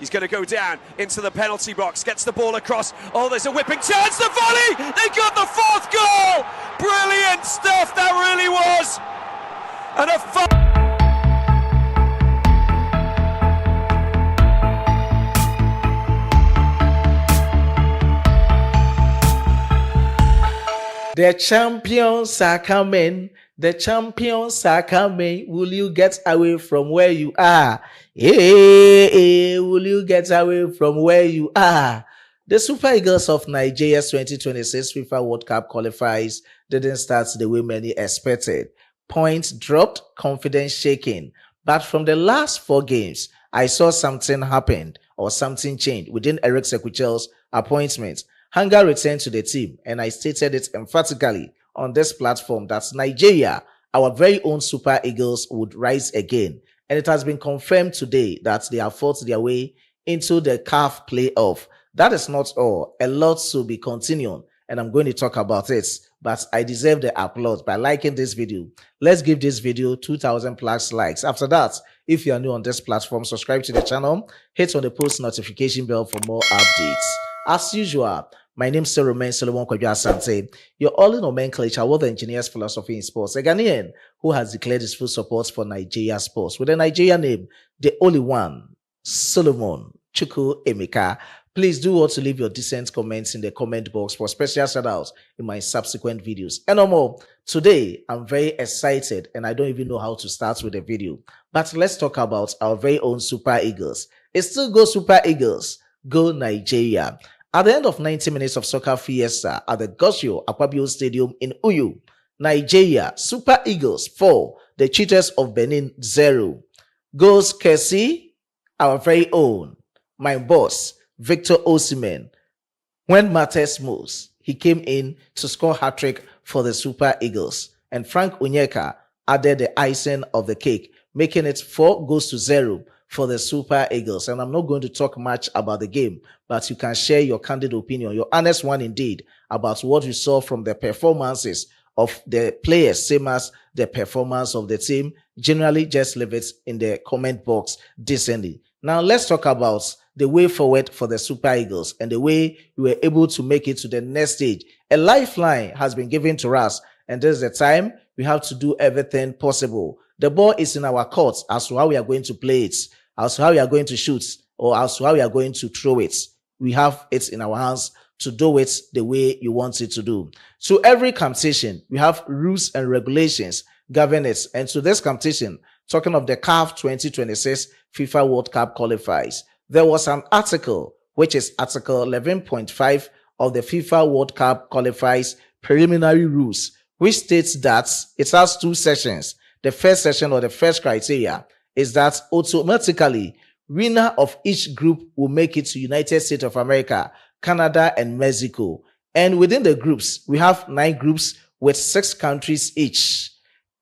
He's going to go down into the penalty box, gets the ball across. Oh, there's a whipping chance, the volley! They got the fourth goal! Brilliant stuff, that really was! And The champions are coming. The champions are coming. Will you get away from where you are? Hey, will you get away from where you are? The Super Eagles of Nigeria's 2026 FIFA World Cup qualifiers didn't start the way many expected. Points dropped, confidence shaking. But from the last 4 games, I saw something happened or something changed within Eric Sekuchel's appointment. Hunger returned to the team, and I stated it emphatically on this platform that Nigeria, our very own Super Eagles, would rise again. And it has been confirmed today that they have fought their way into the CAF playoff. That is not all. A lot to be continuing, and I'm going to talk about it. But I deserve the applause by liking this video. Let's give this video 2,000 plus likes. After that, if you are new on this platform, subscribe to the channel, hit on the post notification bell for more updates. As usual, my name still remains Solomon Kwadwo Asante, your all-in nomenclature with the engineer's philosophy in sports, a Ghanaian who has declared his full support for Nigeria sports with a Nigerian name, the only one, Solomon Chukwu Emeka. Please do also leave your decent comments in the comment box for special shoutouts in my subsequent videos. And no more, today I'm very excited and I don't even know how to start with the video. But let's talk about our very own Super Eagles. It still goes Super Eagles, go Nigeria. At the end of 90 minutes of soccer fiesta at the Gosio Akpabio Stadium in Uyo, Nigeria, Super Eagles 4, the Cheetahs of Benin 0. Goes Kessie, our very own, my boss, Victor Osimhen. When matters most, he came in to score hat-trick for the Super Eagles. And Frank Onyeka added the icing of the cake, making it 4-0 for the Super Eagles. And I'm not going to talk much about the game, but you can share your candid opinion, your honest one indeed, about what you saw from the performances of the players, same as the performance of the team. Generally, just leave it in the comment box decently. Now, let's talk about the way forward for the Super Eagles and the way we were able to make it to the next stage. A lifeline has been given to us, and this is the time we have to do everything possible. The ball is in our court as to how we are going to play it, as to how we are going to shoot, or as to how we are going to throw it. We have it in our hands to do it the way you want it to do. So every competition, we have rules and regulations govern it. And to this competition, talking of the CAF 2026 FIFA World Cup qualifiers, there was an article, which is Article 11.5 of the FIFA World Cup qualifiers preliminary rules, which states that it has 2 sessions. The first session, or the first criteria, is that automatically winner of each group will make it to United States of America, Canada, and Mexico. And within the groups, we have 9 groups with 6 countries each.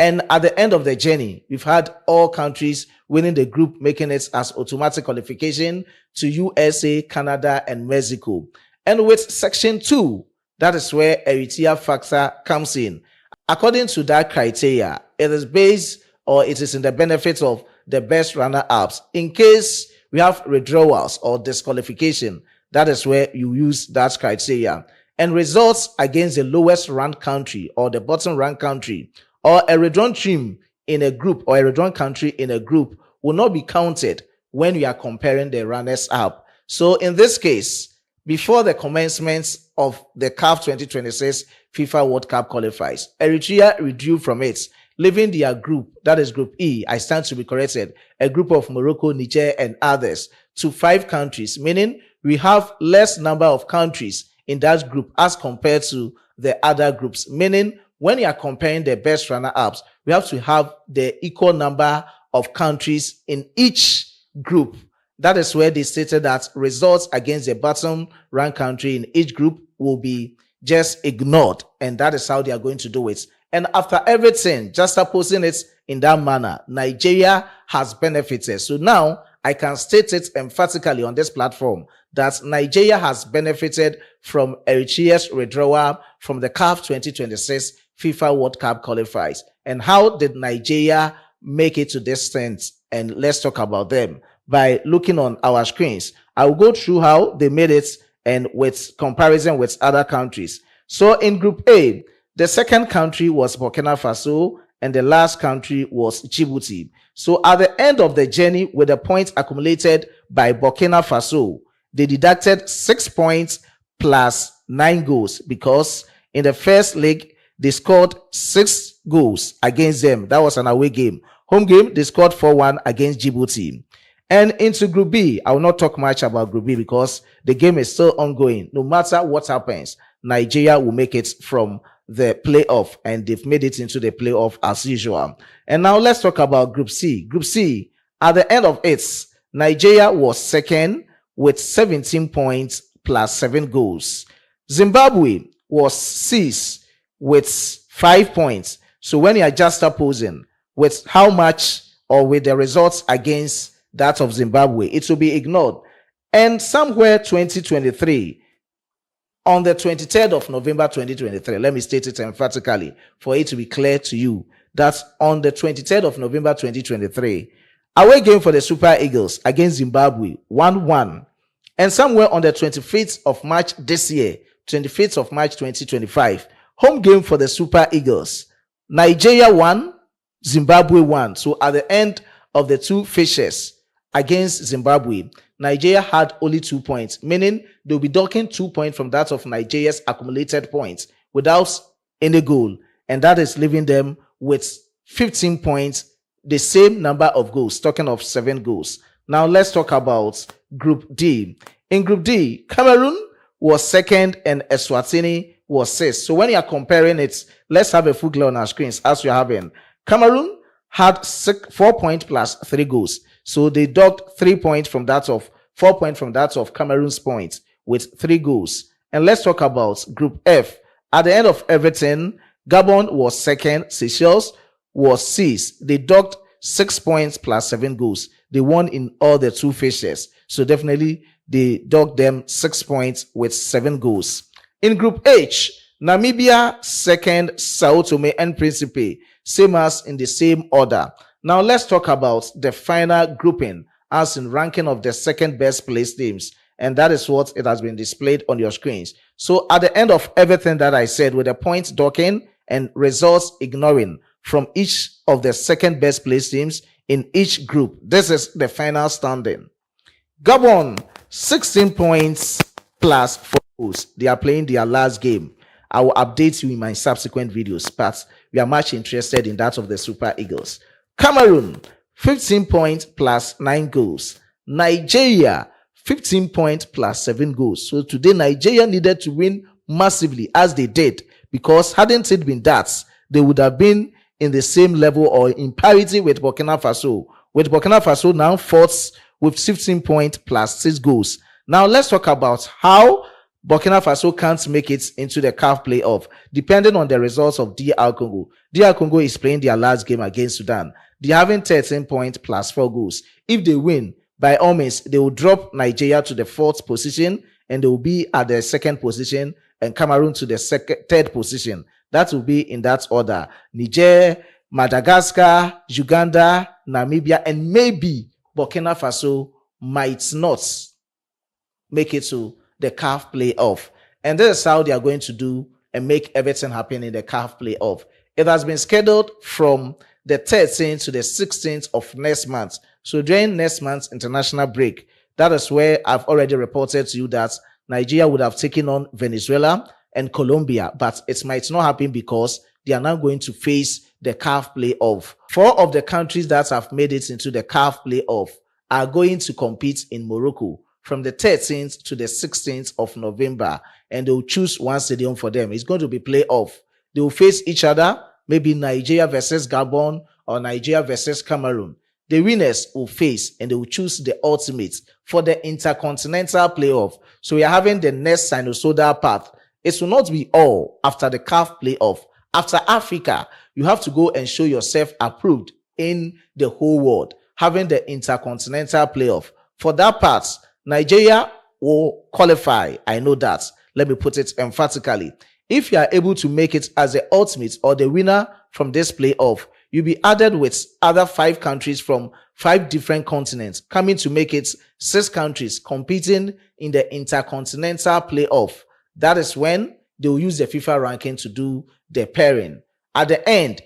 And at the end of the journey, we've had all countries winning the group, making it as automatic qualification to USA, Canada, and Mexico. And with section 2, that is where Eritrea factor comes in. According to that criteria, it is based, or it is in the benefit of the best runner-ups. In case we have withdrawals or disqualification, that is where you use that criteria. And results against the lowest ranked country or the bottom ranked country, or a withdrawn team in a group or a withdrawn country in a group, will not be counted when we are comparing the runners-up. So in this case, before the commencement of the CAF 2026 FIFA World Cup qualifiers, Eritrea withdrew from it, leaving their group, that is Group E, I stand to be corrected, a group of Morocco, Niger, and others, to 5 countries, meaning we have less number of countries in that group as compared to the other groups, meaning when you are comparing the best runner-ups, we have to have the equal number of countries in each group. That is where they stated that results against the bottom ranked country in each group will be just ignored, and that is how they are going to do it. And after everything, just supposing it in that manner, Nigeria has benefited. So now I can state it emphatically on this platform that Nigeria has benefited from Eritrea's withdrawal from the CAF 2026 FIFA World Cup qualifiers. And how did Nigeria make it to this extent? And let's talk about them. by looking on our screens. I will go through how they made it and with comparison with other countries. So in Group A, the second country was Burkina Faso and the last country was Djibouti. So at the end of the journey, with the points accumulated by Burkina Faso, they deducted 6 points plus 9 goals because in the first leg, they scored 6 goals against them. That was an away game. Home game, they scored 4-1 against Djibouti. And into Group B, I will not talk much about Group B because the game is still ongoing. No matter what happens, Nigeria will make it from the playoff, and they've made it into the playoff as usual. And now let's talk about Group C. Group C, at the end of it, Nigeria was second with 17 points plus 7 goals. Zimbabwe was 6th with 5 points. So when you are just opposing with how much or with the results against that of Zimbabwe, it will be ignored. And somewhere 2023, on the 23rd of November 2023, let me state it emphatically for it to be clear to you that on the 23rd of November 2023, away game for the Super Eagles against Zimbabwe 1-1. And somewhere on the 25th of March this year, 25th of March 2025, home game for the Super Eagles, Nigeria 1, Zimbabwe 1. So at the end of the two fixtures against Zimbabwe, Nigeria had only 2 points, meaning they'll be docking 2 points from that of Nigeria's accumulated points without any goal. And that is leaving them with 15 points, the same number of goals, talking of 7 goals. Now let's talk about Group D. In Group D, Cameroon was second and Eswatini was 6th. So when you are comparing it, let's have a full glare on our screens as you're having. Cameroon had 4 points plus 3 goals. So they docked 3 points from that of 4 points from that of Cameroon's points with 3 goals. And let's talk about Group F. At the end of everything, Gabon was second, Seychelles was 6th. They docked 6 points plus 7 goals. They won in all the 2 fixtures. So definitely they docked them 6 points with 7 goals. In Group H, Namibia second, Sao Tome and Principe, same as in the same order. Now let's talk about the final grouping as in ranking of the second best placed teams. And that is what it has been displayed on your screens. So at the end of everything that I said, with the points docking and results ignoring from each of the second best placed teams in each group, this is the final standing. Gabon, 16 points plus 4 goals. They are playing their last game. I will update you in my subsequent videos, but we are much interested in that of the Super Eagles. Cameroon, 15 points plus 9 goals. Nigeria, 15 points plus 7 goals. So today, Nigeria needed to win massively as they did, because hadn't it been that, they would have been in the same level or in parity with Burkina Faso. With Burkina Faso now fourth with 15 points plus 6 goals. Now let's talk about how Burkina Faso can't make it into the CAF playoff, depending on the results of DR Congo. DR Congo is playing their last game against Sudan. They're having 13 points plus 4 goals. If they win, by all means, they will drop Nigeria to the 4th position, and they will be at the 2nd position, and Cameroon to the 3rd position. That will be in that order. Niger, Madagascar, Uganda, Namibia, and maybe Burkina Faso might not make it to the CAF playoff. And this is how they are going to do and make everything happen in the CAF playoff. It has been scheduled from the 13th to the 16th of next month. So during next month's international break, that is where I've already reported to you that Nigeria would have taken on Venezuela and Colombia, but it might not happen because they are now going to face the CAF playoff. 4 of the countries that have made it into the CAF playoff are going to compete in Morocco from the 13th to the 16th of November, and they'll choose one stadium for them. It's going to be playoff. They will face each other, maybe Nigeria versus Gabon or Nigeria versus Cameroon. The winners will face, and they will choose the ultimate for the intercontinental playoff. So we are having the next sinusoidal path. It will not be all after the CAF playoff. After Africa, you have to go and show yourself approved in the whole world, having the intercontinental playoff. For that part, Nigeria will qualify. I know that. Let me put it emphatically. If you are able to make it as the ultimate or the winner from this playoff, you'll be added with other 5 countries from 5 different continents, coming to make it 6 countries competing in the intercontinental playoff. That is when they will use the FIFA ranking to do the pairing. At the end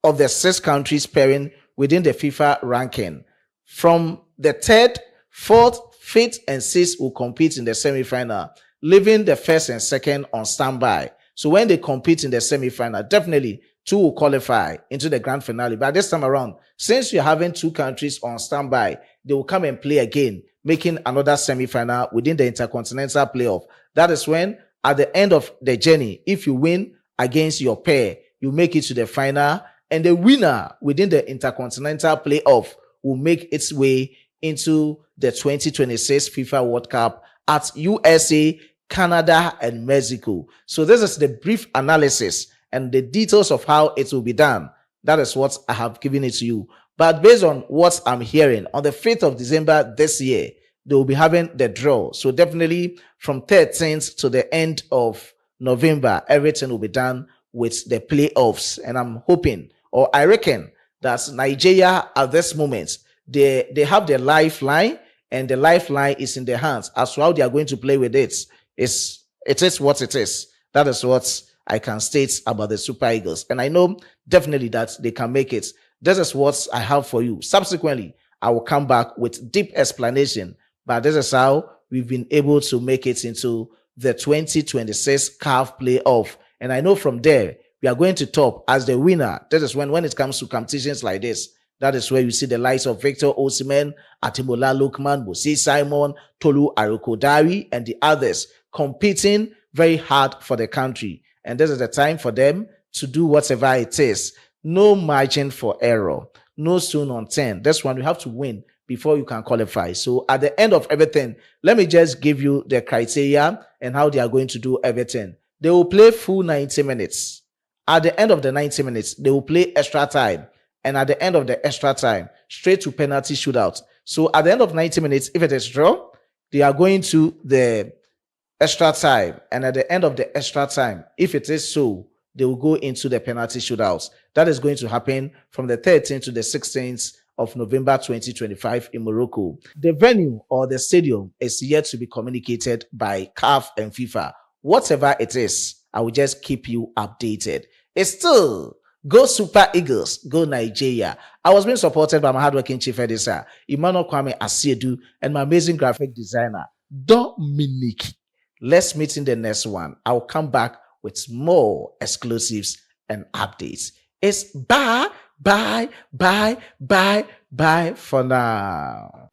of the 6 countries pairing within the FIFA ranking, from the 3rd, 4th, 5th, and 6th will compete in the semi-final, leaving the 1st and 2nd on standby. So when they compete in the semi-final, definitely 2 will qualify into the grand finale. But this time around, since you're having 2 countries on standby, they will come and play again, making another semi-final within the intercontinental playoff. That is when, at the end of the journey, if you win against your pair, you make it to the final, and the winner within the intercontinental playoff will make its way into the 2026 FIFA World Cup at USA, Canada, and Mexico. So this is the brief analysis and the details of how it will be done. That is what I have given it to you. But based on what I'm hearing, on the 5th of December this year, they will be having the draw. So definitely from 13th to the end of November, everything will be done with the playoffs. And I'm hoping, or I reckon, that Nigeria at this moment, they have their lifeline, and the lifeline is in their hands. As to how they are going to play with it, it is what it is. That is what I can state about the Super Eagles. And I know definitely that they can make it. This is what I have for you. Subsequently, I will come back with deep explanation. But this is how we've been able to make it into the 2026 CAF playoff. And I know from there, we are going to top as the winner. This is when it comes to competitions like this, that is where you see the likes of Victor Osimhen, Atimola Lookman, Moses Simon, Tolu Arokodari, and the others competing very hard for the country. And this is the time for them to do whatever it is. No margin for error. No stone unturned. This one, you have to win before you can qualify. So at the end of everything, let me just give you the criteria and how they are going to do everything. They will play full 90 minutes. At the end of the 90 minutes, they will play extra time. And at the end of the extra time, straight to penalty shootout. So at the end of 90 minutes, if it is draw, they are going to the extra time. And at the end of the extra time, if it is so, they will go into the penalty shootouts. That is going to happen from the 13th to the 16th of November 2025 in Morocco. The venue or the stadium is yet to be communicated by CAF and FIFA. Whatever it is, I will just keep you updated. It's still go Super Eagles, go Nigeria. I was being supported by my hardworking chief editor, Emmanuel Kwame Asiedu, and my amazing graphic designer, Dominic. Let's meet in the next one. I'll come back with more exclusives and updates. It's bye for now.